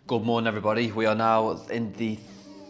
Good morning, everybody. We are now in the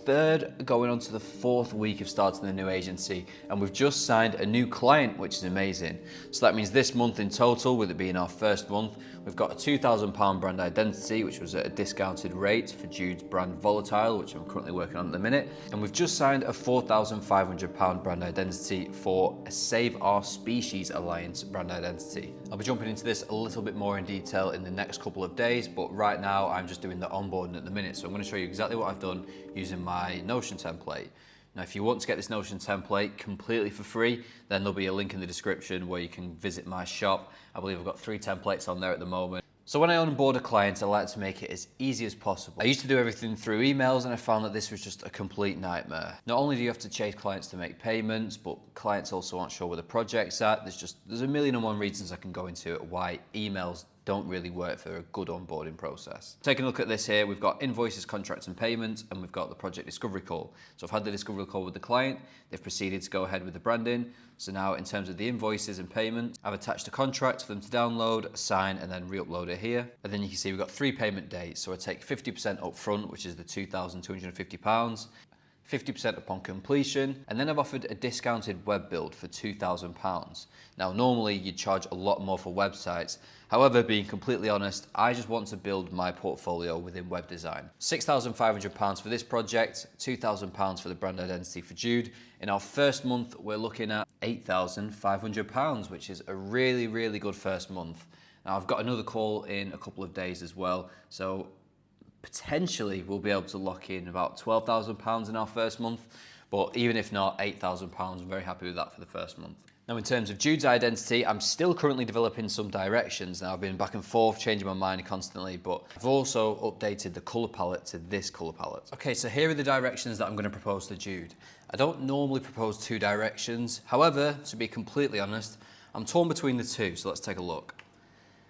third, going on to the fourth week of starting the new agency, and we've just signed a new client, which is amazing. So that means this month in total, with it being our first month, we've got a £2,000 brand identity, which was at a discounted rate for Jude's brand Volatile, which I'm currently working on at the minute. And we've just signed a £4,500 brand identity for a Save Our Species Alliance brand identity. I'll be jumping into this a little bit more in detail in the next couple of days, but right now I'm just doing the onboarding at the minute. So I'm going to show you exactly what I've done using my Notion template. Now, if you want to get this Notion template completely for free, then there'll be a link in the description where you can visit my shop. I believe I've got 3 templates on there at the moment. So when I onboard a client, I like to make it as easy as possible. I used to do everything through emails, and I found that this was just a complete nightmare. Not only do you have to chase clients to make payments, but clients also aren't sure where the project's at. There's a million and one reasons I can go into it why emails don't really work for a good onboarding process. Taking a look at this here, we've got invoices, contracts and payments, and we've got the project discovery call. So I've had the discovery call with the client, they've proceeded to go ahead with the branding. So now in terms of the invoices and payments, I've attached a contract for them to download, sign, and then re-upload it here. And then you can see we've got 3 payment dates. So I take 50% up front, which is the £2,250. 50% upon completion, and then I've offered a discounted web build for £2,000. Now, normally you'd charge a lot more for websites. However, being completely honest, I just want to build my portfolio within web design. £6,500 for this project, £2,000 for the brand identity for Jude. In our first month, we're looking at £8,500, which is a really, really good first month. Now, I've got another call in a couple of days as well, so potentially we'll be able to lock in about £12,000 in our first month, but even if not, £8,000, I'm very happy with that for the first month. Now, in terms of Jude's identity, I'm still currently developing some directions. Now, I've been back and forth, changing my mind constantly, but I've also updated the colour palette to this colour palette. Okay, so here are the directions that I'm going to propose to Jude. I don't normally propose 2 directions. However, to be completely honest, I'm torn between the 2, so let's take a look.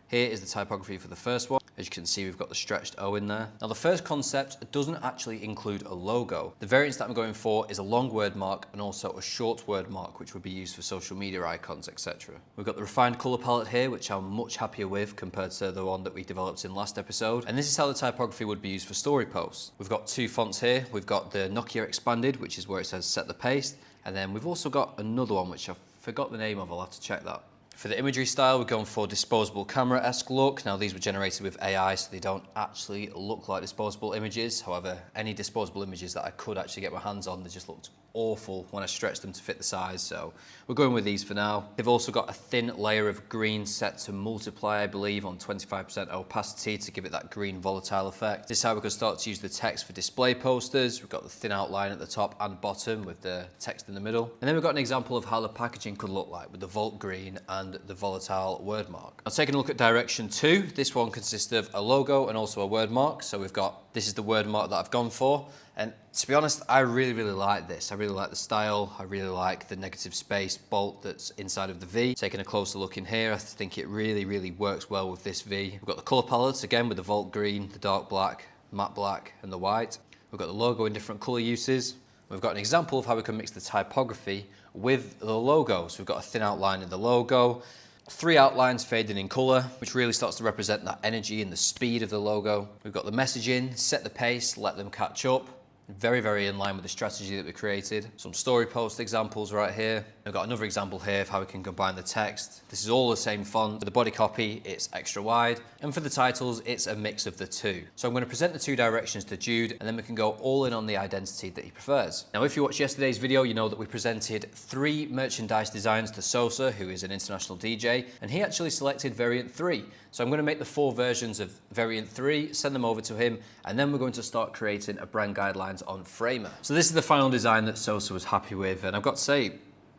Here is the typography for the first one. As you can see, we've got the stretched O in there. Now, the first concept doesn't actually include a logo. The variants that I'm going for is a long word mark and also a short word mark, which would be used for social media icons, etc. We've got the refined color palette here, which I'm much happier with compared to the one that we developed in last episode. And this is how the typography would be used for story posts. We've got 2 fonts here. We've got the Nokia expanded, which is where it says set the pace. And then we've also got another one, which I forgot the name of. I'll have to check that. For the imagery style, we're going for disposable camera-esque look. Now, these were generated with AI, so they don't actually look like disposable images. However, any disposable images that I could actually get my hands on, they just looked awful when I stretched them to fit the size, so we're going with these for now. They've also got a thin layer of green set to multiply, I believe, on 25% opacity to give it that green volatile effect. This is how we could start to use the text for display posters. We've got the thin outline at the top and bottom with the text in the middle. And then we've got an example of how the packaging could look like with the Volt green and the volatile word mark. Now, taking a look at direction 2, this one consists of a logo and also a word mark. So we've got, this is the word mark that I've gone for. And to be honest, I really, really like this. I really like the style. I really like the negative space bolt that's inside of the V. Taking a closer look in here, I think it really, really works well with this V. We've got the color palettes, again, with the Volt green, the dark black, matte black, and the white. We've got the logo in different color uses. We've got an example of how we can mix the typography with the logo. So we've got a thin outline in the logo, 3 outlines fading in color, which really starts to represent that energy and the speed of the logo. We've got the messaging, set the pace, let them catch up. Very, very in line with the strategy that we created. Some story post examples right here. We've got another example here of how we can combine the text. This is all the same font. For the body copy, it's extra wide. And for the titles, it's a mix of the 2. So I'm going to present the 2 directions to Jude, and then we can go all in on the identity that he prefers. Now, if you watched yesterday's video, you know that we presented 3 merchandise designs to Sosa, who is an international DJ, and he actually selected variant 3. So I'm going to make the 4 versions of variant 3, send them over to him, and then we're going to start creating a brand guidelines on Framer. So this is the final design that Sosa was happy with, and I've got to say,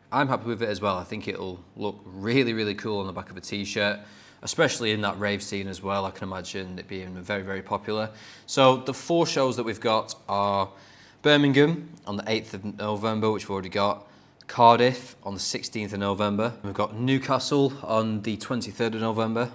I'm happy with it as well. I think it'll look really, really cool on the back of a t-shirt, especially in that rave scene as well. I can imagine it being very, very popular. So the 4 shows that we've got are Birmingham on the 8th of November, which we've already got, Cardiff on the 16th of November, we've got Newcastle on the 23rd of November,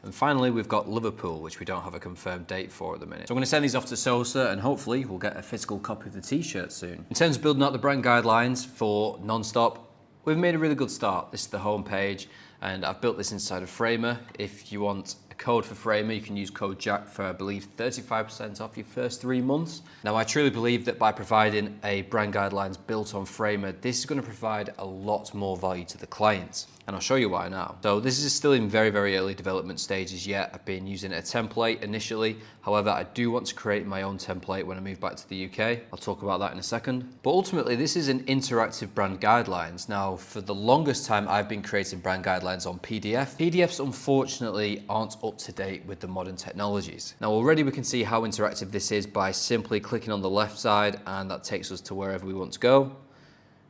and finally, we've got Liverpool, which we don't have a confirmed date for at the minute. So I'm going to send these off to Sosa, and hopefully we'll get a physical copy of the t-shirt soon. In terms of building out the brand guidelines for Non-Stop, we've made a really good start. This is the home page, and I've built this inside of Framer. If you want a code for Framer. You can use code Jack for, I believe, 35% off your first 3 months. Now, I truly believe that by providing a brand guidelines built on Framer, this is going to provide a lot more value to the clients. And I'll show you why now. So this is still in very, very early development stages yet. I've been using a template initially. However, I do want to create my own template when I move back to the UK. I'll talk about that in a second. But ultimately, this is an interactive brand guidelines. Now, for the longest time, I've been creating brand guidelines on PDF. PDFs, unfortunately, aren't up to date with the modern technologies. Now, already we can see how interactive this is by simply clicking on the left side, and that takes us to wherever we want to go.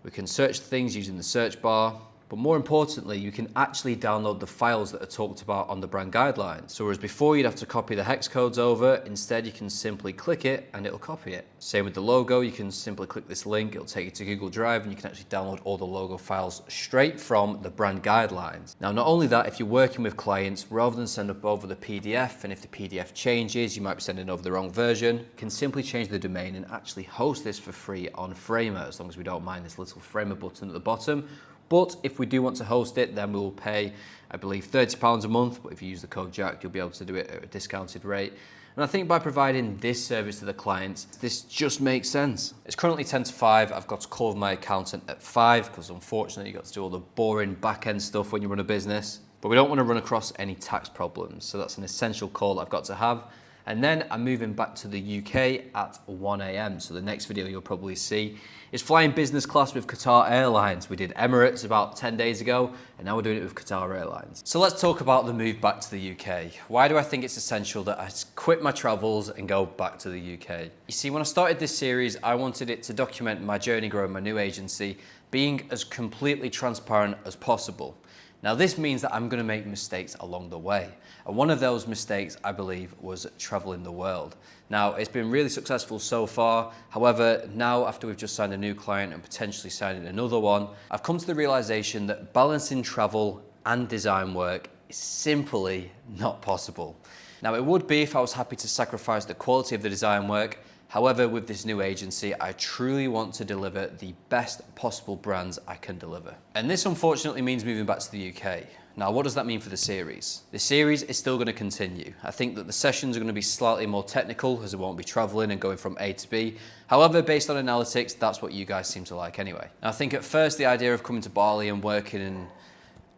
We can search things using the search bar. But more importantly, you can actually download the files that are talked about on the brand guidelines. So whereas before you'd have to copy the hex codes over, instead you can simply click it and it'll copy it. Same with the logo, you can simply click this link, it'll take you to Google Drive and you can actually download all the logo files straight from the brand guidelines. Now, not only that, if you're working with clients, rather than send up over the PDF, and if the PDF changes, you might be sending over the wrong version, you can simply change the domain and actually host this for free on Framer, as long as we don't mind this little Framer button at the bottom. But if we do want to host it, then we will pay, I believe, £30 a month. But if you use the code Jack, you'll be able to do it at a discounted rate. And I think by providing this service to the clients, this just makes sense. It's currently 10 to 5. I've got to call my accountant at 5 because unfortunately you've got to do all the boring back-end stuff when you run a business. But we don't want to run across any tax problems. So that's an essential call I've got to have. And then I'm moving back to the UK at 1 AM. So the next video you'll probably see is flying business class with Qatar Airlines. We did Emirates about 10 days ago, and now we're doing it with Qatar Airlines. So let's talk about the move back to the UK. Why do I think it's essential that I quit my travels and go back to the UK? You see, when I started this series, I wanted it to document my journey growing my new agency, being as completely transparent as possible. Now, this means that I'm going to make mistakes along the way. And one of those mistakes, I believe, was traveling the world. Now, it's been really successful so far. However, now after we've just signed a new client and potentially signing another one, I've come to the realization that balancing travel and design work is simply not possible. Now, it would be if I was happy to sacrifice the quality of the design work. However, with this new agency, I truly want to deliver the best possible brands I can deliver. And this unfortunately means moving back to the UK. Now, what does that mean for the series? The series is still going to continue. I think that the sessions are going to be slightly more technical as I won't be traveling and going from A to B. However, based on analytics, that's what you guys seem to like anyway. And I think at first the idea of coming to Bali and working and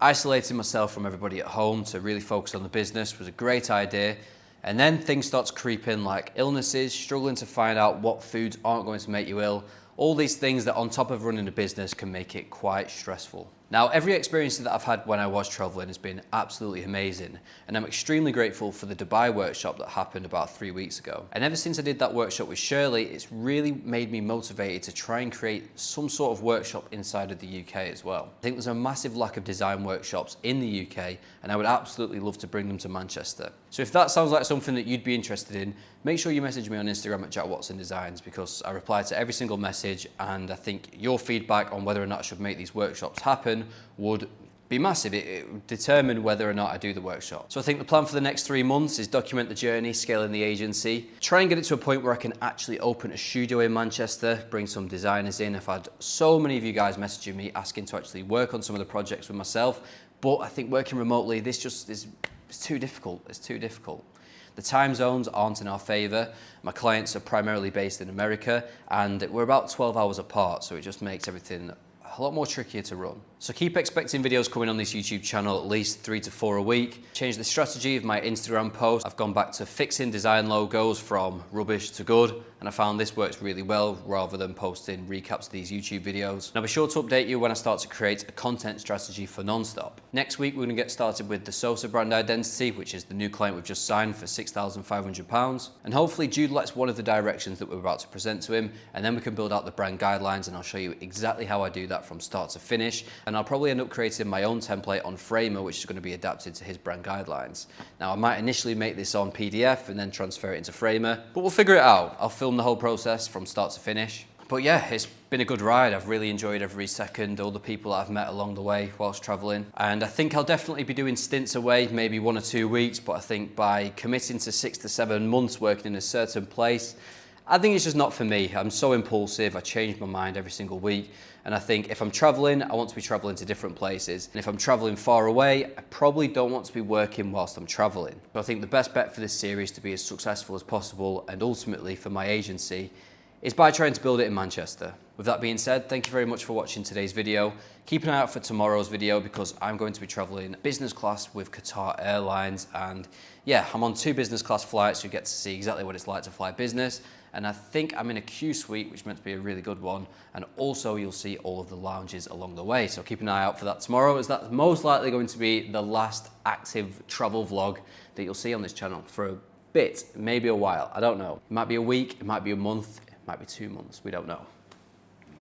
isolating myself from everybody at home to really focus on the business was a great idea. And then things start to creep in like illnesses, struggling to find out what foods aren't going to make you ill. All these things that on top of running a business can make it quite stressful. Now, every experience that I've had when I was traveling has been absolutely amazing. And I'm extremely grateful for the Dubai workshop that happened about 3 weeks ago. And ever since I did that workshop with Shirley, it's really made me motivated to try and create some sort of workshop inside of the UK as well. I think there's a massive lack of design workshops in the UK, and I would absolutely love to bring them to Manchester. So if that sounds like something that you'd be interested in, make sure you message me on Instagram at JackWatsonDesigns, because I reply to every single message, and I think your feedback on whether or not I should make these workshops happen would be massive. It would determine whether or not I do the workshop. So I think the plan for the next 3 months is document the journey, scaling the agency, try and get it to a point where I can actually open a studio in Manchester, bring some designers in. I've had so many of you guys messaging me asking to actually work on some of the projects with myself, but I think working remotely, this just is it's too difficult. It's too difficult. The time zones aren't in our favor. My clients are primarily based in America, and we're about 12 hours apart, so it just makes everything a lot more trickier to run. So keep expecting videos coming on this YouTube channel, at least 3 to 4 a week. Changed the strategy of my Instagram post. I've gone back to fixing design logos from rubbish to good, and I found this works really well rather than posting recaps of these YouTube videos. And I'll be sure to update you when I start to create a content strategy for Nonstop. Next week, we're gonna get started with the Sosa brand identity, which is the new client we've just signed for £6,500. And hopefully Jude likes one of the directions that we're about to present to him, and then we can build out the brand guidelines, and I'll show you exactly how I do that from start to finish. And I'll probably end up creating my own template on Framer, which is going to be adapted to his brand guidelines. Now, I might initially make this on PDF and then transfer it into Framer, but we'll figure it out. I'll film the whole process from start to finish. But yeah, it's been a good ride. I've really enjoyed every second, all the people that I've met along the way whilst traveling. And I think I'll definitely be doing stints away, maybe 1 or 2 weeks, but I think by committing to 6 to 7 months working in a certain place, I think it's just not for me. I'm so impulsive, I change my mind every single week. And I think if I'm traveling, I want to be traveling to different places. And if I'm traveling far away, I probably don't want to be working whilst I'm traveling. So I think the best bet for this series to be as successful as possible, and ultimately for my agency, is by trying to build it in Manchester. With that being said, thank you very much for watching today's video. Keep an eye out for tomorrow's video because I'm going to be traveling business class with Qatar Airlines, and yeah, I'm on 2 business class flights, so you get to see exactly what it's like to fly business. And I think I'm in a Q suite, which is meant to be a really good one. And also you'll see all of the lounges along the way. So keep an eye out for that tomorrow, as that's most likely going to be the last active travel vlog that you'll see on this channel for a bit, maybe a while, I don't know. It might be a week, it might be a month, it might be 2 months, we don't know.